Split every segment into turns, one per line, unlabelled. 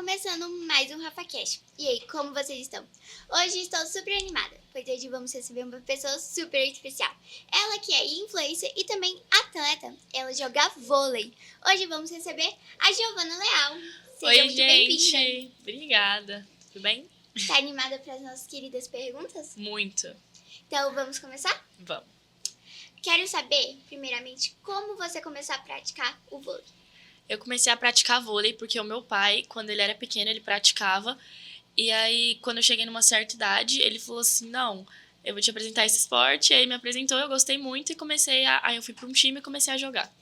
começando mais um RafaCast. E aí, como vocês estão? Hoje estou super animada, pois hoje vamos receber uma pessoa super especial. Ela que é influencer e também atleta. Ela joga vôlei. Hoje vamos receber a Giovana Leal. Seja
Oi,
muito
gente.
bem-vinda.
Obrigada. Tudo bem?
Tá animada para as nossas queridas perguntas?
Muito.
Então, vamos começar?
Vamos.
Quero saber, primeiramente, como você começou a praticar o vôlei.
Eu comecei a praticar vôlei porque o meu pai, quando ele era pequeno, ele praticava. E aí, quando eu cheguei numa certa idade, ele falou assim, não, eu vou te apresentar esse esporte. E aí me apresentou, eu gostei muito e aí eu fui para um time e comecei a jogar.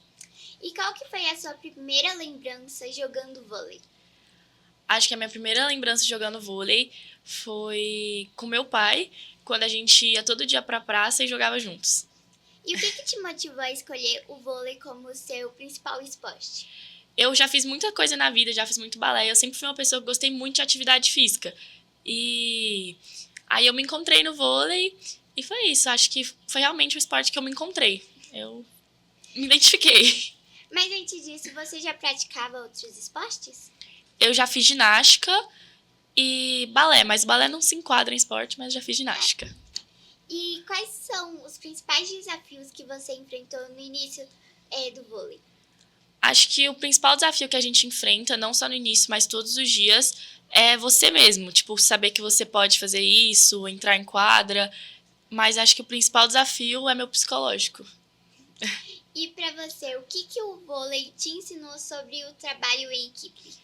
E qual que foi a sua primeira lembrança jogando vôlei?
Acho que a minha primeira lembrança jogando vôlei foi com meu pai, quando a gente ia todo dia pra praça e jogava juntos.
E o que te motivou a escolher o vôlei como seu principal esporte?
Eu já fiz muita coisa na vida, já fiz muito balé. Eu sempre fui uma pessoa que gostei muito de atividade física. E aí eu me encontrei no vôlei e foi isso. Acho que foi realmente o esporte que eu me encontrei. Eu me identifiquei.
Mas antes disso, você já praticava outros esportes?
Eu já fiz ginástica e balé, mas o balé não se enquadra em esporte, mas já fiz ginástica.
E quais são os principais desafios que você enfrentou no início do vôlei?
Acho que o principal desafio que a gente enfrenta, não só no início, mas todos os dias, é você mesmo. Tipo, saber que você pode fazer isso, entrar em quadra. Mas acho que o principal desafio é meu psicológico.
E pra você, o que o vôlei te ensinou sobre o trabalho em equipe?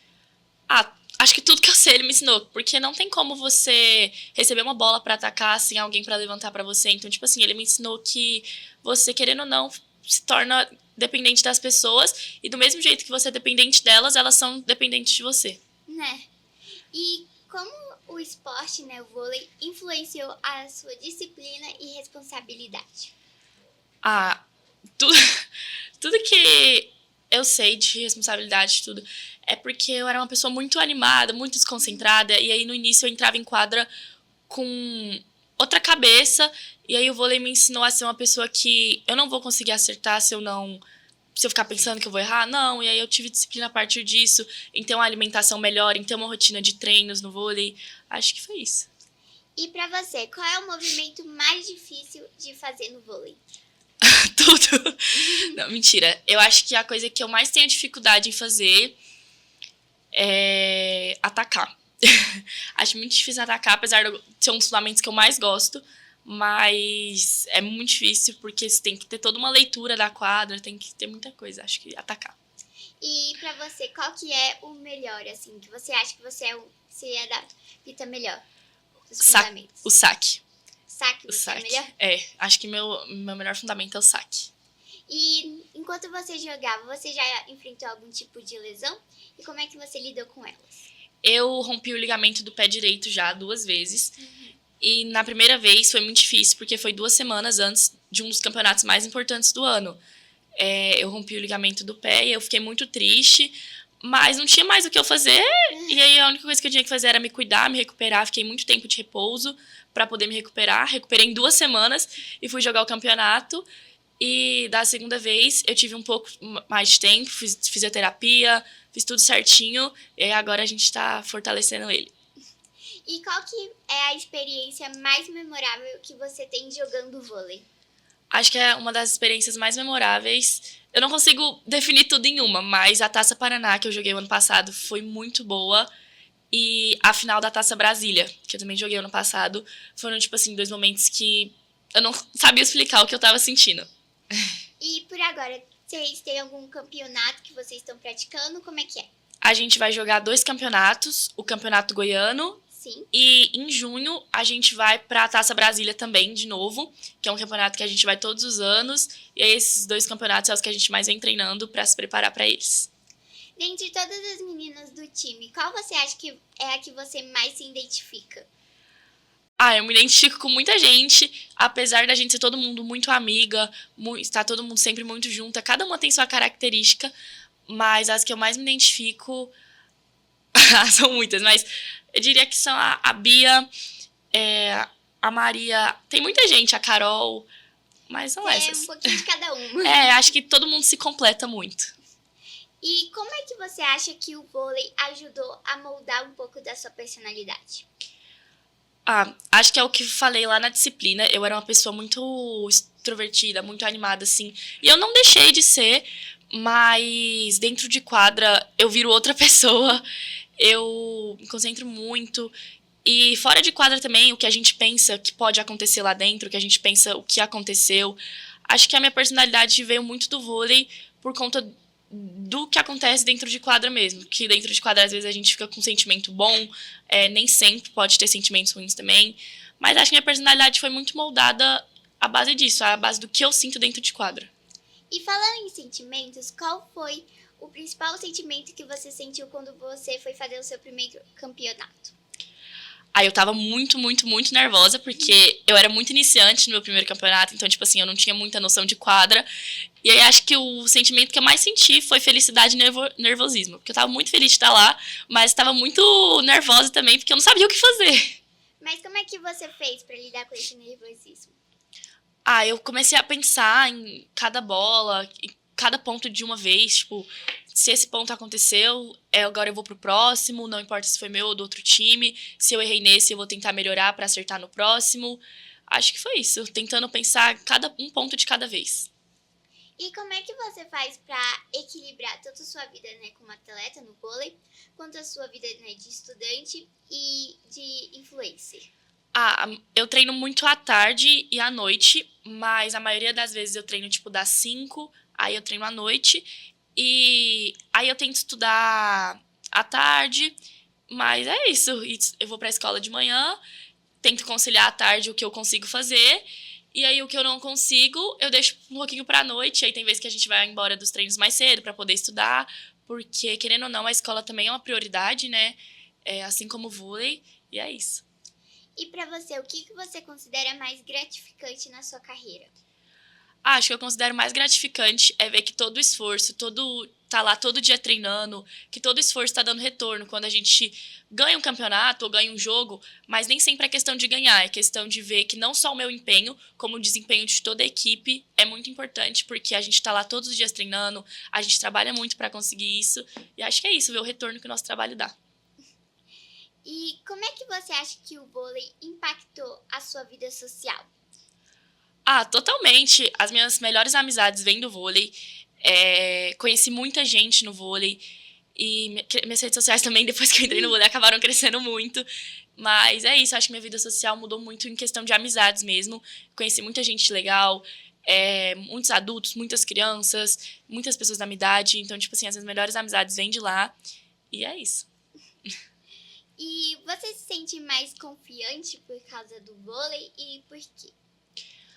Acho que tudo que eu sei ele me ensinou. Porque não tem como você receber uma bola pra atacar sem alguém pra levantar pra você. Então, tipo assim, ele me ensinou que você, querendo ou não, se torna dependente das pessoas. E do mesmo jeito que você é dependente delas, elas são dependentes de você.
Né? E como o esporte, o vôlei, influenciou a sua disciplina e responsabilidade?
Tudo, tudo que eu sei de responsabilidade, tudo, é porque eu era uma pessoa muito animada, muito desconcentrada, e aí no início eu entrava em quadra com outra cabeça, e aí o vôlei me ensinou a ser uma pessoa que eu não vou conseguir acertar se eu ficar pensando que eu vou errar, não, e aí eu tive disciplina a partir disso, em ter uma alimentação melhor, em ter uma rotina de treinos no vôlei, acho que foi isso.
E pra você, qual é o movimento mais difícil de fazer no vôlei?
Tudo. Não, mentira. Eu acho que a coisa que eu mais tenho dificuldade em fazer é atacar. Acho muito difícil atacar, apesar de ser um dos fundamentos que eu mais gosto. Mas é muito difícil porque você tem que ter toda uma leitura da quadra, tem que ter muita coisa, acho que atacar.
E pra você, qual que é o melhor, assim, que você acha que você adapta melhor? Os fundamentos.
O saque.
Saque, você é melhor?
É, acho que meu melhor fundamento é o saque.
E enquanto você jogava, você já enfrentou algum tipo de lesão? E como é que você lidou com elas?
Eu rompi o ligamento do pé direito já 2 vezes. E na primeira vez foi muito difícil, porque foi 2 semanas antes de um dos campeonatos mais importantes do ano. Eu rompi o ligamento do pé e eu fiquei muito triste, mas não tinha mais o que eu fazer. E aí a única coisa que eu tinha que fazer era me cuidar, me recuperar. Fiquei muito tempo de repouso para poder me recuperar. Recuperei em 2 semanas e fui jogar o campeonato. E da segunda vez eu tive um pouco mais de tempo, fiz fisioterapia, fiz tudo certinho. E aí agora a gente tá fortalecendo ele.
E qual que é a experiência mais memorável que você tem jogando vôlei?
Acho que é uma das experiências mais memoráveis. Eu não consigo definir tudo em uma, mas a Taça Paraná, que eu joguei o ano passado, foi muito boa. E a final da Taça Brasília, que eu também joguei ano passado, foram, tipo assim, 2 momentos que eu não sabia explicar o que eu tava sentindo.
E por agora, vocês têm algum campeonato que vocês estão praticando? Como é que é?
A gente vai jogar 2 campeonatos, o Campeonato Goiano.
Sim.
E em junho a gente vai pra Taça Brasília também, de novo, que é um campeonato que a gente vai todos os anos. E aí esses 2 campeonatos são os que a gente mais vem treinando pra se preparar pra eles.
Dentre todas as meninas do time, qual você acha que é a que você mais se identifica?
Eu me identifico com muita gente, apesar da gente ser todo mundo muito amiga, estar todo mundo sempre muito junta, cada uma tem sua característica, mas as que eu mais me identifico são muitas, mas eu diria que são a Bia, a Maria, tem muita gente, a Carol, mas são essas.
Um pouquinho de cada uma.
Acho que todo mundo se completa muito.
E como é que você acha que o vôlei ajudou a moldar um pouco da sua personalidade?
Acho que é o que falei lá na disciplina. Eu era uma pessoa muito extrovertida, muito animada, assim. E eu não deixei de ser, mas dentro de quadra eu viro outra pessoa. Eu me concentro muito. E fora de quadra também, o que a gente pensa que pode acontecer lá dentro, o que a gente pensa o que aconteceu. Acho que a minha personalidade veio muito do vôlei por conta do que acontece dentro de quadra mesmo. Que dentro de quadra, às vezes, a gente fica com um sentimento bom, nem sempre pode ter sentimentos ruins também. Mas acho que minha personalidade foi muito moldada à base disso, à base do que eu sinto dentro de quadra.
E falando em sentimentos, qual foi o principal sentimento que você sentiu quando você foi fazer o seu primeiro campeonato?
Aí eu tava muito, muito, muito nervosa, porque eu era muito iniciante no meu primeiro campeonato, então, tipo assim, eu não tinha muita noção de quadra. E aí acho que o sentimento que eu mais senti foi felicidade e nervosismo. Porque eu tava muito feliz de estar lá, mas tava muito nervosa também, porque eu não sabia o que fazer.
Mas como é que você fez para lidar com esse nervosismo?
Eu comecei a pensar em cada bola, em cada ponto de uma vez, tipo, se esse ponto aconteceu, agora eu vou pro próximo, não importa se foi meu ou do outro time, se eu errei nesse, eu vou tentar melhorar pra acertar no próximo. Acho que foi isso, tentando pensar um ponto de cada vez.
E como é que você faz para equilibrar tanto a sua vida, né, como atleta no vôlei, quanto a sua vida, né, de estudante e de influencer?
Eu treino muito à tarde e à noite, mas a maioria das vezes eu treino, tipo, das 5, aí eu treino à noite. E aí eu tento estudar à tarde, mas é isso. Eu vou pra escola de manhã, tento conciliar à tarde o que eu consigo fazer. E aí o que eu não consigo, eu deixo um pouquinho pra noite. Aí tem vezes que a gente vai embora dos treinos mais cedo pra poder estudar. Porque, querendo ou não, a escola também é uma prioridade, né? Assim como o vôlei. E é isso.
E para você, o que você considera mais gratificante na sua carreira?
Acho que eu considero mais gratificante é ver que todo esforço, tá lá todo dia treinando, que todo esforço tá dando retorno quando a gente ganha um campeonato ou ganha um jogo, mas nem sempre é questão de ganhar, é questão de ver que não só o meu empenho, como o desempenho de toda a equipe é muito importante, porque a gente tá lá todos os dias treinando, a gente trabalha muito para conseguir isso, e acho que é isso, ver o retorno que o nosso trabalho dá.
E como é que você acha que o vôlei impactou a sua vida social?
Totalmente. As minhas melhores amizades vêm do vôlei. Conheci muita gente no vôlei. E minhas redes sociais também, depois que eu entrei no vôlei, acabaram crescendo muito. Mas é isso, acho que minha vida social mudou muito em questão de amizades mesmo. Conheci muita gente legal, muitos adultos, muitas crianças, muitas pessoas da minha idade. Então, tipo assim, as minhas melhores amizades vêm de lá. E é isso.
E você se sente mais confiante por causa do vôlei e por quê?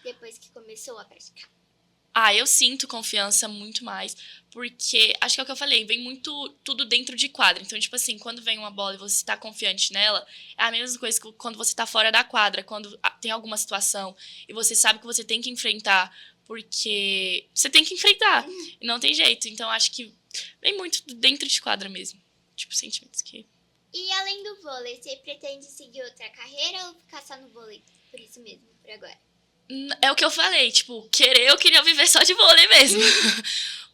Depois que começou a praticar.
Eu sinto confiança muito mais, porque acho que é o que eu falei, vem muito tudo dentro de quadra. Então, tipo assim, quando vem uma bola e você tá confiante nela, é a mesma coisa que quando você tá fora da quadra, quando tem alguma situação e você sabe que você tem que enfrentar, porque você tem que enfrentar, e não tem jeito. Então, acho que vem muito dentro de quadra mesmo. Tipo, sentimentos que...
E além do vôlei, você pretende seguir outra carreira ou ficar só no vôlei? Por isso mesmo, por agora.
É o que eu falei, tipo, eu queria viver só de vôlei mesmo.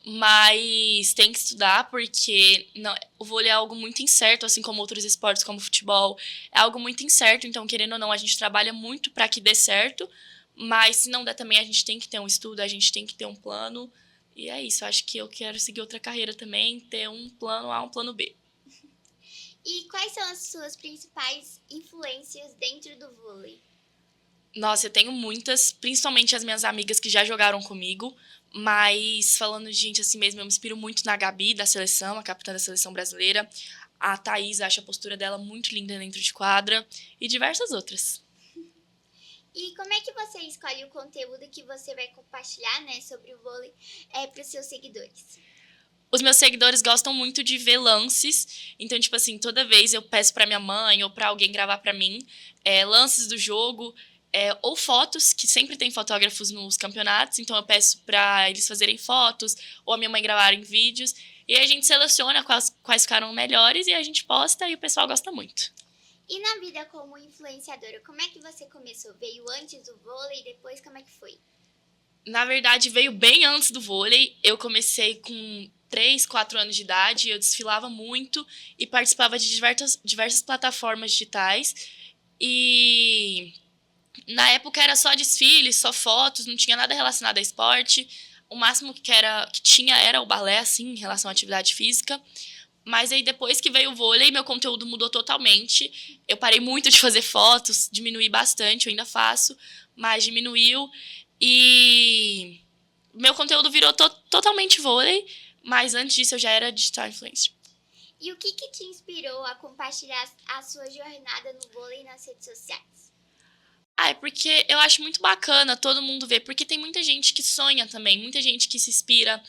Mas tem que estudar porque o vôlei é algo muito incerto, assim como outros esportes, como o futebol. É algo muito incerto, então, querendo ou não, a gente trabalha muito para que dê certo. Mas se não der também, a gente tem que ter um estudo, a gente tem que ter um plano. E é isso, acho que eu quero seguir outra carreira também, ter um plano A, um plano B.
E quais são as suas principais influências dentro do vôlei?
Nossa, eu tenho muitas, principalmente as minhas amigas que já jogaram comigo, mas falando de gente assim mesmo, eu me inspiro muito na Gabi, da seleção, a capitã da seleção brasileira, a Thaís, acho a postura dela muito linda dentro de quadra, e diversas outras.
E como é que você escolhe o conteúdo que você vai compartilhar, né, sobre o vôlei para os seus seguidores?
Os meus seguidores gostam muito de ver lances, então, tipo assim, toda vez eu peço pra minha mãe ou pra alguém gravar pra mim lances do jogo, ou fotos, que sempre tem fotógrafos nos campeonatos, então eu peço pra eles fazerem fotos, ou a minha mãe gravarem vídeos, e aí a gente seleciona quais ficaram melhores e a gente posta e o pessoal gosta muito.
E na vida como influenciadora, como é que você começou? Veio antes do vôlei e depois como é que foi?
Na verdade, veio bem antes do vôlei. Eu comecei com 3, 4 anos de idade, eu desfilava muito e participava de diversas plataformas digitais. E na época era só desfile, só fotos, não tinha nada relacionado a esporte. O máximo que tinha era o balé, assim, em relação à atividade física. Mas aí depois que veio o vôlei, meu conteúdo mudou totalmente. Eu parei muito de fazer fotos, diminuí bastante, eu ainda faço, mas diminuiu. E meu conteúdo virou totalmente vôlei, mas antes disso eu já era digital influencer.
E o que te inspirou a compartilhar a sua jornada no vôlei nas redes sociais?
É porque eu acho muito bacana todo mundo ver, porque tem muita gente que sonha também, muita gente que se inspira.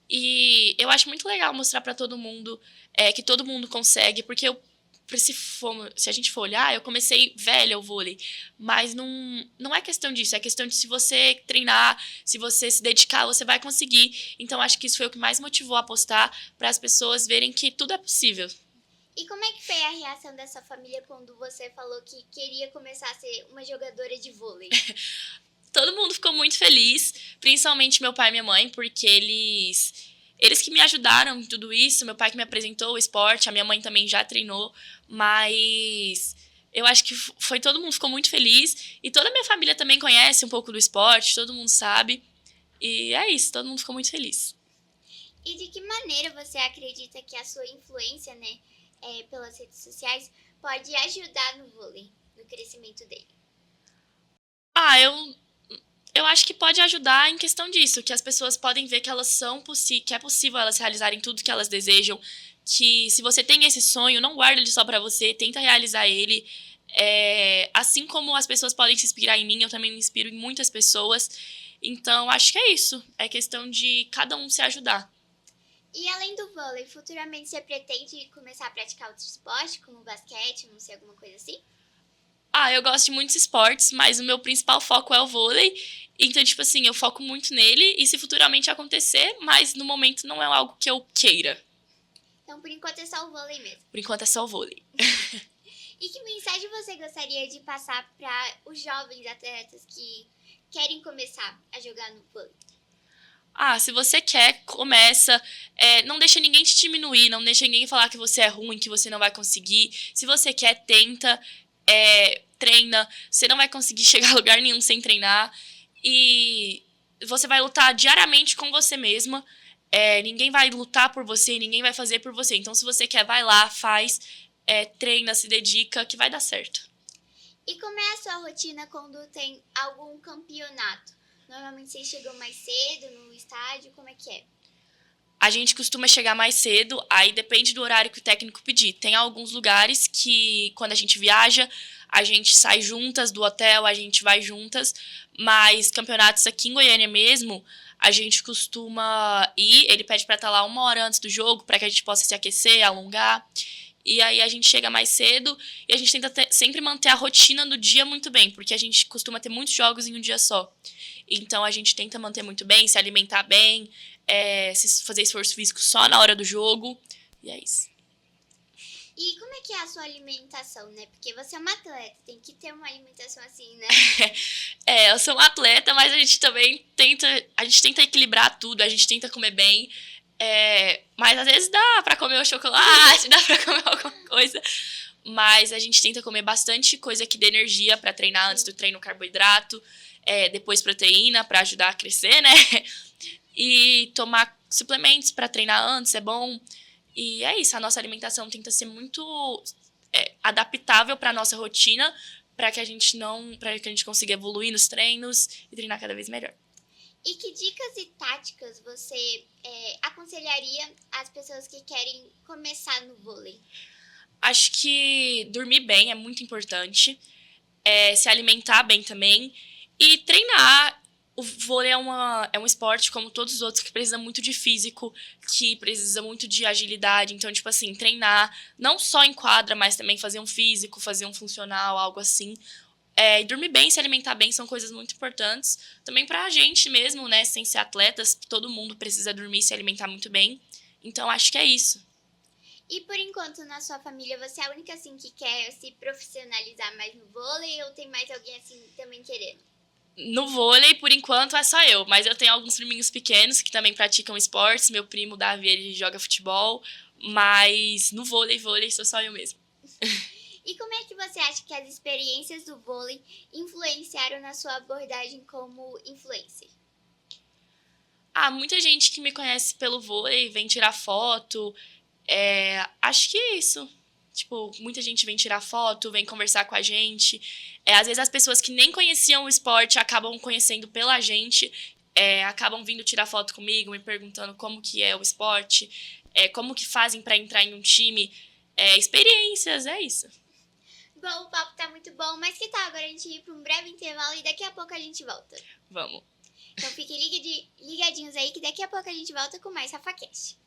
E eu acho muito legal mostrar pra todo mundo que todo mundo consegue, porque se a gente for olhar, eu comecei velha o vôlei, mas não é questão disso, é questão de se você treinar, se você se dedicar, você vai conseguir. Então acho que isso foi o que mais motivou a postar, para as pessoas verem que tudo é possível.
E como é que foi a reação da sua família quando você falou que queria começar a ser uma jogadora de vôlei?
Todo mundo ficou muito feliz, principalmente meu pai e minha mãe, porque eles que me ajudaram em tudo isso. Meu pai que me apresentou o esporte, a minha mãe também já treinou, mas eu acho que todo mundo ficou muito feliz. E toda a minha família também conhece um pouco do esporte, todo mundo sabe. E é isso, todo mundo ficou muito feliz.
E de que maneira você acredita que a sua influência, né, pelas redes sociais, pode ajudar no vôlei, no crescimento dele?
Eu acho que pode ajudar em questão disso, que as pessoas podem ver que que é possível elas realizarem tudo que elas desejam, que se você tem esse sonho, não guarda ele só pra você, tenta realizar ele. Assim como as pessoas podem se inspirar em mim, eu também me inspiro em muitas pessoas. Então, acho que é isso. É questão de cada um se ajudar.
E além do vôlei, futuramente você pretende começar a praticar outro esporte, como basquete, não sei, alguma coisa assim?
Eu gosto de muitos esportes, mas o meu principal foco é o vôlei. Então, tipo assim, eu foco muito nele e se futuramente acontecer, mas no momento não é algo que eu queira.
Então, por enquanto é só o vôlei mesmo.
Por enquanto é só o vôlei.
E que mensagem você gostaria de passar para os jovens atletas que querem começar a jogar no vôlei?
Se você quer, começa. Não deixa ninguém te diminuir, não deixa ninguém falar que você é ruim, que você não vai conseguir. Se você quer, tenta. Treina. Você não vai conseguir chegar a lugar nenhum sem treinar. E você vai lutar diariamente com você mesma. Ninguém vai lutar por você, ninguém vai fazer por você. Então, se você quer, vai lá, faz, treina, se dedica, que vai dar certo.
E como é a sua rotina quando tem algum campeonato? Normalmente vocês chegam mais cedo no estádio, como é que é?
A gente costuma chegar mais cedo, aí depende do horário que o técnico pedir. Tem alguns lugares que, quando a gente viaja, a gente sai juntas do hotel, a gente vai juntas, mas campeonatos aqui em Goiânia mesmo, a gente costuma ir, ele pede pra estar lá 1 hora antes do jogo, pra que a gente possa se aquecer, alongar, e aí a gente chega mais cedo e a gente tenta sempre manter a rotina do dia muito bem, porque a gente costuma ter muitos jogos em um dia só. Então a gente tenta manter muito bem, se alimentar bem, fazer esforço físico só na hora do jogo, e é isso.
E como é que é a sua alimentação, né? Porque você é uma atleta, tem que ter uma alimentação assim, né?
Eu sou uma atleta, mas a gente também tenta equilibrar tudo, a gente tenta comer bem. Mas às vezes dá pra comer um chocolate, dá pra comer alguma coisa. Mas a gente tenta comer bastante coisa que dê energia pra treinar. Antes do treino, carboidrato, depois proteína pra ajudar a crescer, né? E tomar suplementos pra treinar antes é bom. E é isso, a nossa alimentação tenta ser muito adaptável pra nossa rotina, pra que a gente consiga evoluir nos treinos e treinar cada vez melhor.
E que dicas e táticas você aconselharia às pessoas que querem começar no vôlei?
Acho que dormir bem é muito importante, se alimentar bem também e treinar. O vôlei é um esporte, como todos os outros, que precisa muito de físico, que precisa muito de agilidade. Então, tipo assim, treinar não só em quadra, mas também fazer um físico, fazer um funcional, algo assim. E dormir bem, se alimentar bem são coisas muito importantes. Também pra gente mesmo, né, sem ser atletas, todo mundo precisa dormir e se alimentar muito bem. Então, acho que é isso.
E por enquanto, na sua família, você é a única assim que quer se profissionalizar mais no vôlei ou tem mais alguém assim também querendo?
No vôlei, por enquanto, é só eu. Mas eu tenho alguns priminhos pequenos que também praticam esportes. Meu primo, Davi, ele joga futebol. Mas no vôlei sou só eu mesmo.
E como é que você acha que as experiências do vôlei influenciaram na sua abordagem como influencer?
Muita gente que me conhece pelo vôlei vem tirar foto. Acho que é isso. Tipo, muita gente vem tirar foto, vem conversar com a gente. Às vezes as pessoas que nem conheciam o esporte acabam conhecendo pela gente. Acabam vindo tirar foto comigo, me perguntando como que é o esporte, como que fazem pra entrar em um time. Experiências, é isso.
Bom, o papo tá muito bom, mas que tal agora a gente ir pra um breve intervalo e daqui a pouco a gente volta?
Vamos.
Então fiquem ligadinhos aí que daqui a pouco a gente volta com mais RafaCast.